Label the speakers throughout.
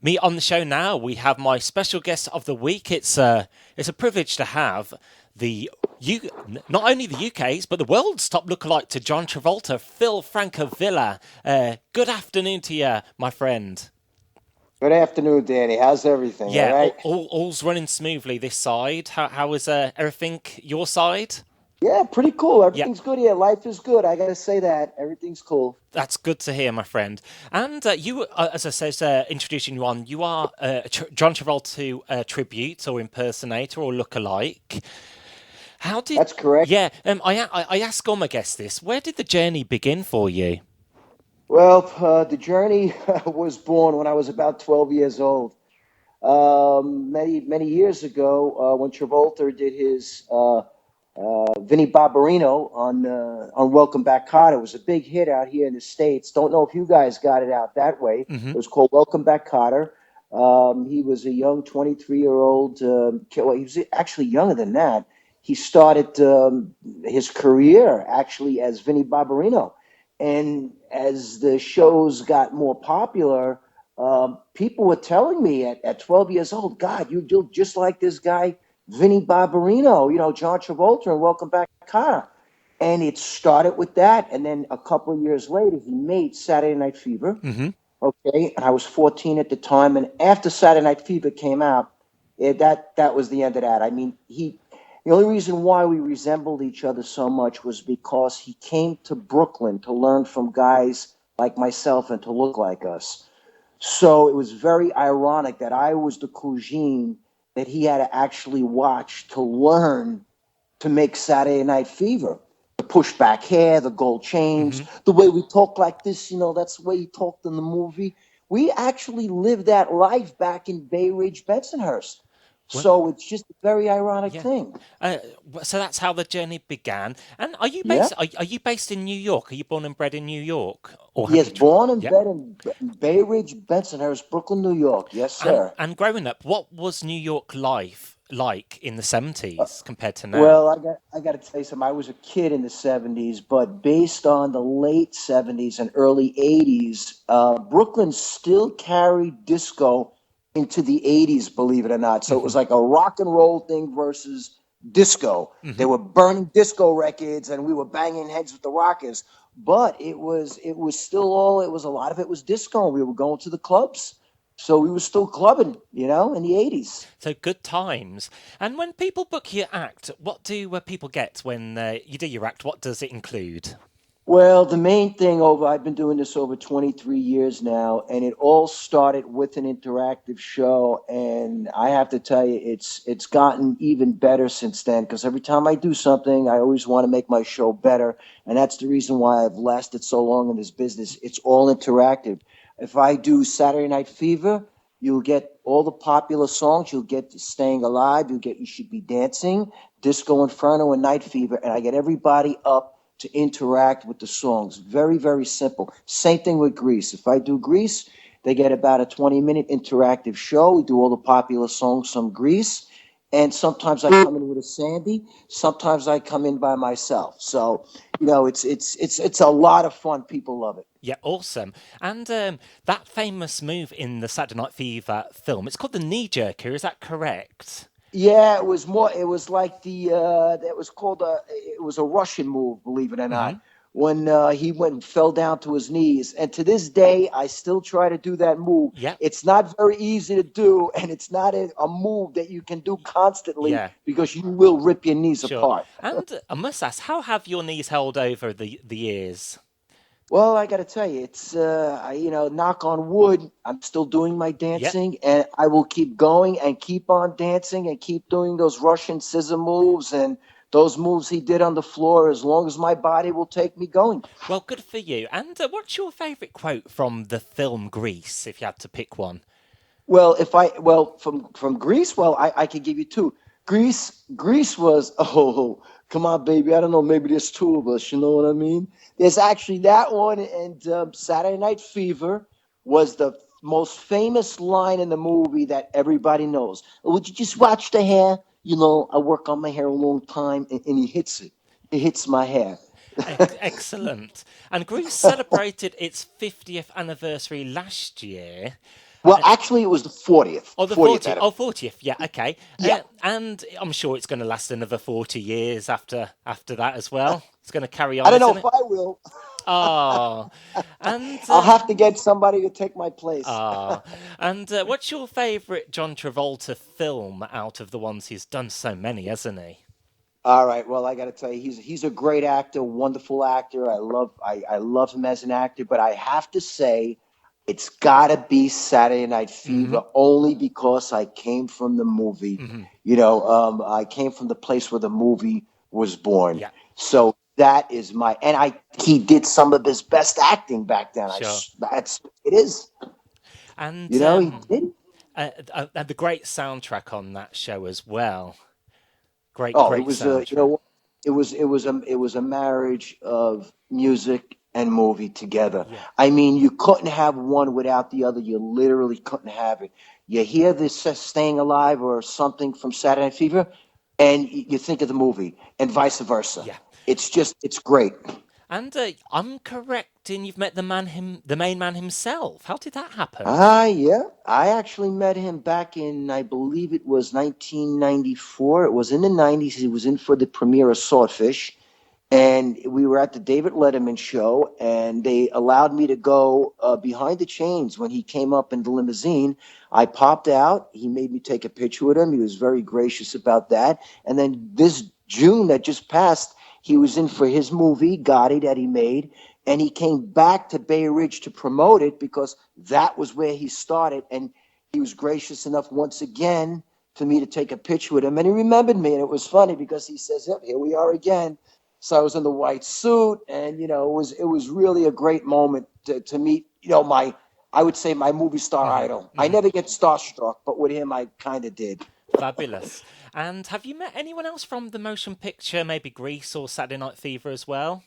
Speaker 1: Me on the show now, we have my special guest of the week. It's a privilege to have the not only the UK's but the world's top lookalike to John Travolta, Phil Francovilla. Good afternoon to you, my friend.
Speaker 2: Good afternoon, Danny. How's everything? All
Speaker 1: Yeah,
Speaker 2: right?
Speaker 1: all's running smoothly this side. How is everything your side?
Speaker 2: Yeah, pretty cool.
Speaker 1: Yeah,
Speaker 2: Everything's good here. Life is good. I gotta say that. Everything's cool.
Speaker 1: that's good to hear, my friend. And you, as I said, introducing you on, you are John Travolta tribute or impersonator or lookalike. How did?
Speaker 2: That's correct.
Speaker 1: Yeah, I ask all my guests this. Where did the journey begin for you?
Speaker 2: Well, the journey was born when I was about 12 years old. Many years ago, when Travolta did his Vinnie Barbarino on Welcome Back, Kotter. It was a big hit out here in the States. Don't know if you guys got it out that way.
Speaker 1: Hmm.
Speaker 2: It was called Welcome Back, Kotter. He was a young 23-year-old. Well, he was actually younger than that. He started his career actually as Vinnie Barbarino. And as the shows got more popular, people were telling me at 12 years old, God, you look just like this guy Vinnie Barbarino, John Travolta and Welcome Back, Kotter. And it started with that. And then a couple of years later, he made Saturday Night Fever.
Speaker 1: Hmm.
Speaker 2: Okay. And I was 14 at the time. And after Saturday Night Fever came out, that was the end of that. I mean, the only reason why we resembled each other so much was because he came to Brooklyn to learn from guys like myself and to look like us. So it was very ironic that I was the cuisine that he had to actually watch to learn to make Saturday Night Fever. The pushback hair, the gold chains,
Speaker 1: Hmm.
Speaker 2: the way we talk like this, that's the way he talked in the movie. We actually lived that life back in Bay Ridge, Bensonhurst.
Speaker 1: Well,
Speaker 2: So it's just a very ironic
Speaker 1: yeah.
Speaker 2: thing.
Speaker 1: Uh, so that's how the journey began. And are you
Speaker 2: Yeah.
Speaker 1: based? Are you based in New York? Are you born and bred in New York, or have
Speaker 2: Yes,
Speaker 1: you?
Speaker 2: born and
Speaker 1: Yeah.
Speaker 2: bred in Bay Ridge, Bensonhurst, Brooklyn, New York. Yes, sir.
Speaker 1: And growing up, what was New York life like in the '70s compared to now?
Speaker 2: Well, I got to tell you something. I was a kid in the '70s, but based on the late '70s and early '80s, Brooklyn still carried disco into the '80s. Believe it or not, so it
Speaker 1: Hmm.
Speaker 2: was like a rock and roll thing versus disco. They
Speaker 1: Hmm.
Speaker 2: were burning disco records, and we were banging heads with the rockers. But it was still all it was. A lot of it was disco. We were going to the clubs, so we were still clubbing, in the '80s.
Speaker 1: So good times. And when people book your act, what do people get when you do your act? What does it include?
Speaker 2: Well, the main thing I've been doing this over 23 years now, and it all started with an interactive show. And I have to tell you, it's gotten even better since then because every time I do something, I always want to make my show better. And that's the reason why I've lasted so long in this business. It's all interactive. If I do Saturday Night Fever, you'll get all the popular songs. You'll get Staying Alive. You'll get You Should Be Dancing, Disco Inferno, and Night Fever. And I get everybody up to interact with the songs. Very, very simple. Same thing with Grease. If I do Grease, they get about a 20-minute interactive show. We do all the popular songs from Grease. And sometimes I come in with a Sandy. Sometimes I come in by myself. So, it's a lot of fun. People love it.
Speaker 1: Yeah, awesome. And that famous move in the Saturday Night Fever film, it's called the knee jerker. Is that correct?
Speaker 2: Yeah, it was more. It was like it was called it was a Russian move, believe it or
Speaker 1: Hmm.
Speaker 2: not. When he went and fell down to his knees, and to this day, I still try to do that move.
Speaker 1: Yeah.
Speaker 2: It's not very easy to do, and it's not a move that you can do constantly
Speaker 1: Yeah.
Speaker 2: because you will rip your knees
Speaker 1: Sure.
Speaker 2: apart.
Speaker 1: And I must ask, how have your knees held over the years?
Speaker 2: Well, I got to tell you, it's knock on wood. I'm still doing my
Speaker 1: Yeah.
Speaker 2: dancing, and I will keep going and keep on dancing and keep doing those Russian scissor moves and those moves he did on the floor as long as my body will take me going.
Speaker 1: Well, good for you. And what's your favourite quote from the film Grease, if you had to pick one?
Speaker 2: From Greece, I could give you two. Greece was come on, baby. I don't know, maybe there's two of us. You know what I mean? There's actually that one, and Saturday Night Fever was the most famous line in the movie that everybody knows. Would you just watch the hair? I work on my hair a long time, and he hits it. He hits my hair.
Speaker 1: Excellent. And Greece celebrated its 50th anniversary last year.
Speaker 2: Well, actually, it was the 40th.
Speaker 1: Oh, the
Speaker 2: 40th
Speaker 1: 40th.
Speaker 2: anniversary.
Speaker 1: Oh, 40th. Yeah, okay.
Speaker 2: Yeah.
Speaker 1: And I'm sure it's going to last another 40 years after that as well. It's going to carry
Speaker 2: I
Speaker 1: on,
Speaker 2: don't know
Speaker 1: isn't
Speaker 2: if
Speaker 1: it?
Speaker 2: I will.
Speaker 1: Oh, and
Speaker 2: I'll have to get somebody to take my place.
Speaker 1: ah, and what's your favourite John Travolta film out of the ones he's done? So many, hasn't he?
Speaker 2: All right. Well, I got to tell you, he's a great actor, wonderful actor. I love him as an actor, but I have to say, it's got to be Saturday Night
Speaker 1: Hmm.
Speaker 2: Fever only because I came from the movie.
Speaker 1: Hmm.
Speaker 2: I came from the place where the movie was born.
Speaker 1: Yeah,
Speaker 2: So that is my, and he did some of his best acting back then.
Speaker 1: sure.
Speaker 2: That's it is.
Speaker 1: And
Speaker 2: He did.
Speaker 1: the great soundtrack on that show as well. Great,
Speaker 2: Oh, it
Speaker 1: great
Speaker 2: was
Speaker 1: soundtrack.
Speaker 2: it was a marriage of music and movie together.
Speaker 1: Yeah.
Speaker 2: I mean, you couldn't have one without the other. You literally couldn't have it. You hear this Staying Alive or something from Saturday Night Fever, and you think of the movie, and vice versa.
Speaker 1: Yeah.
Speaker 2: It's great.
Speaker 1: And I'm correct in you've met the main man himself. How did that happen?
Speaker 2: Yeah. I actually met him back in, I believe it was 1994. It was in the 90s. He was in for the premiere of Swordfish. And we were at the David Letterman show, and they allowed me to go behind the chains when he came up in the limousine. I popped out. He made me take a picture with him. He was very gracious about that. And then this June that just passed, he was in for his movie, Gotti, that he made. And he came back to Bay Ridge to promote it because that was where he started. And he was gracious enough once again for me to take a picture with him. And he remembered me. And it was funny because he says, yep, here we are again. So I was in the white suit, and it was really a great moment to meet, my I would say my movie star
Speaker 1: Hmm.
Speaker 2: idol. I
Speaker 1: Hmm.
Speaker 2: never get starstruck, but with him I kind of did.
Speaker 1: Fabulous. And have you met anyone else from the motion picture, maybe Grease or Saturday Night Fever as well?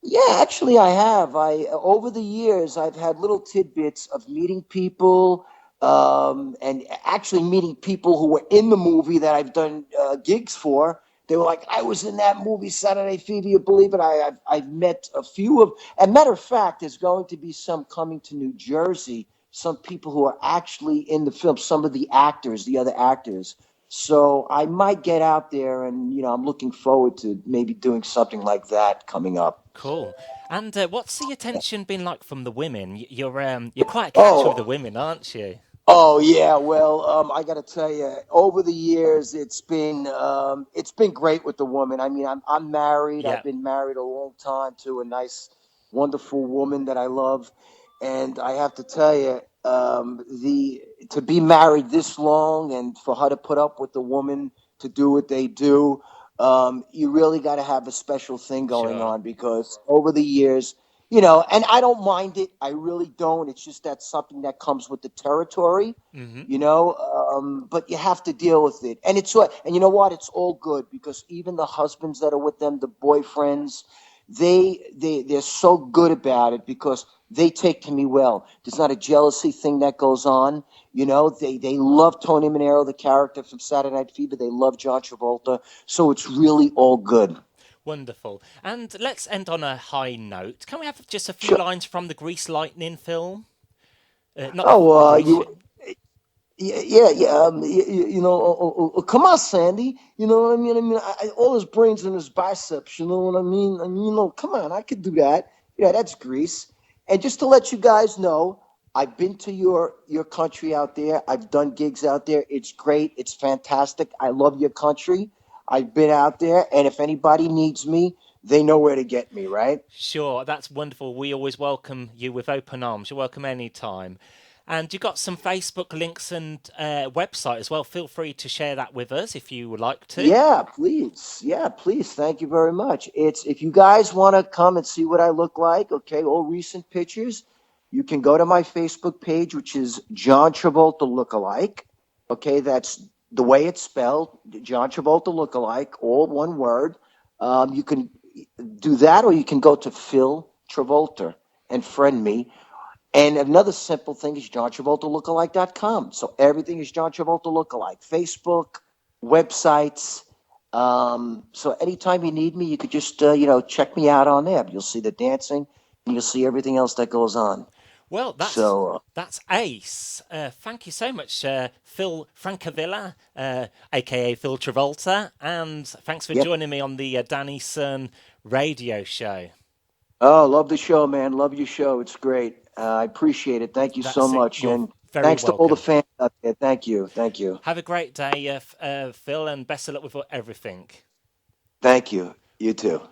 Speaker 2: Yeah, actually, I have. I Over the years, I've had little tidbits of meeting people, and actually meeting people who were in the movie that I've done gigs for. They were like, "I was in that movie, Saturday Fever." You believe it? I've met a few of. And matter of fact, there's going to be some coming to New Jersey. Some people who are actually in the film. Some of the actors, the other actors. So I might get out there, and I'm looking forward to maybe doing something like that coming up.
Speaker 1: Cool. And what's the attention been like from the women? You're quite a catch with the
Speaker 2: Oh,
Speaker 1: women, aren't you?
Speaker 2: oh yeah. Well, I got to tell you, over the years, it's been great with the woman. I mean, I'm married.
Speaker 1: Yeah.
Speaker 2: I've been married a long time to a nice, wonderful woman that I love, and I have to tell you, the to be married this long and for her to put up with the woman to do what they do, you really got to have a special thing going
Speaker 1: Sure.
Speaker 2: on because over the years. And I don't mind it. I really don't. It's just that's something that comes with the territory,
Speaker 1: Hmm.
Speaker 2: but you have to deal with it. And it's what, and you know what? It's all good because even the husbands that are with them, the boyfriends, they're so good about it because they take to me well. There's not a jealousy thing that goes on. They love Tony Manero, the character from Saturday Night Fever. They love John Travolta. So it's really all good.
Speaker 1: Wonderful. And let's end on a high note. Can we have just a few
Speaker 2: Sure.
Speaker 1: lines from the Grease Lightning film? Not
Speaker 2: Oh,
Speaker 1: the Grease.
Speaker 2: Yeah. Come on, Sandy. You know what I mean? All his brains in his biceps. You know what I mean? Come on, I could do that. Yeah, that's Grease. And just to let you guys know, I've been to your country out there. I've done gigs out there. It's great. It's fantastic. I love your country. I've been out there, and if anybody needs me, they know where to get me. Right?
Speaker 1: Sure, that's wonderful. We always welcome you with open arms. You're welcome anytime. And you got some Facebook links and website as well. Feel free to share that with us if you would like to.
Speaker 2: Yeah, please. Yeah, please. Thank you very much. It's if you guys want to come and see what I look like, okay, all recent pictures, you can go to my Facebook page, which is John Travolta Lookalike. Okay, that's the way it's spelled, John Travolta Lookalike, all one word. You can do that, or you can go to Phil Travolta and friend me. And another simple thing is johntravoltalookalike.com. So everything is John Travolta Lookalike. Facebook, websites. So anytime you need me, you could just, check me out on there. You'll see the dancing and you'll see everything else that goes on.
Speaker 1: Well,
Speaker 2: So,
Speaker 1: that's ace. Thank you so much, Phil Francovilla, aka Phil Travolta, and thanks for
Speaker 2: yeah.
Speaker 1: joining me on the Danny Sun radio show.
Speaker 2: Oh, love the show, man. Love your show. It's great. I appreciate it. Thank you so
Speaker 1: That's it.
Speaker 2: much.
Speaker 1: You're
Speaker 2: And
Speaker 1: very
Speaker 2: thanks to all the
Speaker 1: welcome.
Speaker 2: fans out there. Thank you. Thank you.
Speaker 1: Have a great day, Phil, and best of luck with everything.
Speaker 2: Thank you. You too.